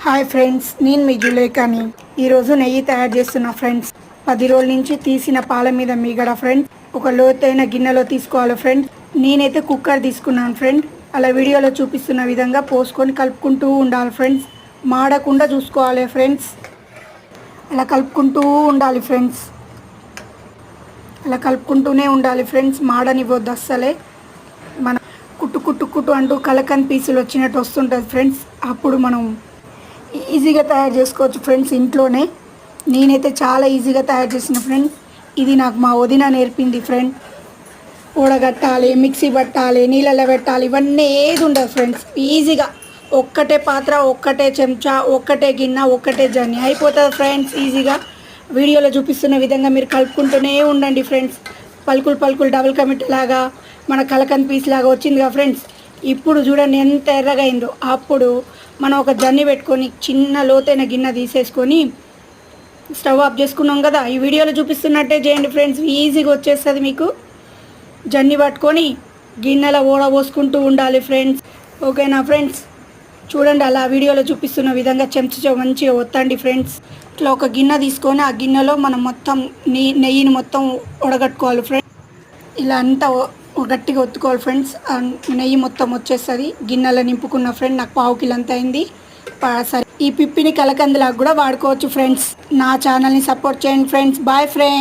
Hi friends, నేను మీ జులేకాని. ఈరోజు నెయ్యి తయారు చేస్తున్నా ఫ్రెండ్స్. 10 రోజుల నుంచి తీసిన పాల మీద మీగడ ఫ్రెండ్స్. ఒక లోతైన గిన్నెలో తీసుకోవాలి ఫ్రెండ్స్. నేనైతే కుక్కర్ తీసుకున్నాను ఫ్రెండ్. అలా వీడియోలో చూపిస్తున్న విధంగా పోసుకొని కలుపుకుంటూ ఉండాలి ఫ్రెండ్స్. మాడకుండా చూసుకోవాలి ఫ్రెండ్స్. అలా కలుపుకుంటూ ఉండాలి ఫ్రెండ్స్. అలా కలుపుకుంటూనే ఉండాలి ఫ్రెండ్స్. మాడనివ్వద్దు అస్సలే. మన కుట్టు కుట్టు కుట్టు అంటూ కలకన్ పీసులు వచ్చినట్టు వస్తుంటుంది ఫ్రెండ్స్. అప్పుడు మనం ఈజీగా తయారు చేసుకోవచ్చు ఫ్రెండ్స్ ఇంట్లోనే. నేనైతే చాలా ఈజీగా తయారు చేసిన ఫ్రెండ్స్. ఇది నాకు మా వదిన నేర్పింది ఫ్రెండ్. ఊడగట్టాలి, మిక్సీ పట్టాలి, నీళ్ళలో పెట్టాలి, ఇవన్నీ ఏది ఉండదు ఫ్రెండ్స్. ఈజీగా ఒక్కటే పాత్ర, ఒక్కటే చెంచా, ఒక్కటే గిన్నె, ఒక్కటే జన్ని అయిపోతుంది ఫ్రెండ్స్ ఈజీగా. వీడియోలో చూపిస్తున్న విధంగా మీరు కలుపుకుంటూనే ఉండండి ఫ్రెండ్స్. పలుకులు పలుకులు డబుల్ కమిట్ లాగా మన కలకన్ పీస్ లాగా వచ్చిందిగా ఫ్రెండ్స్. ఇప్పుడు చూడండి ఎంత ఎర్రగా అయిందో. అప్పుడు మనం ఒక జన్ని పెట్టుకొని చిన్న లోతైన గిన్నె తీసేసుకొని స్టవ్ ఆఫ్ చేసుకున్నాం కదా. ఈ వీడియోలో చూపిస్తున్నట్టే చేయండి ఫ్రెండ్స్. ఈజీగా వచ్చేస్తుంది మీకు. జన్ని పట్టుకొని గిన్నెలో పోసుకుంటూ ఉండాలి ఫ్రెండ్స్. ఓకేనా ఫ్రెండ్స్? చూడండి, అలా వీడియోలో చూపిస్తున్న విధంగా చెంచా మంచిగా ఒత్తండి ఫ్రెండ్స్. ఇట్లా ఒక గిన్నె తీసుకొని ఆ గిన్నెలో మనం మొత్తం నెయ్యిని మొత్తం ఉడగట్టుకోవాలి ఫ్రెండ్స్. ఇలా అంతా గట్టిగా ఒత్తుకోవాలి ఫ్రెండ్స్. నెయ్యి మొత్తం వచ్చేస్తుంది. గిన్నెలో నింపుకున్న ఫ్రెండ్. నాకు 1/2 కిలో అంత అయింది. సరే, ఈ పిప్పిని కలకందులాగా కూడా వాడుకోవచ్చు ఫ్రెండ్స్. నా ఛానల్ని సపోర్ట్ చేయండి ఫ్రెండ్స్. Bye friends.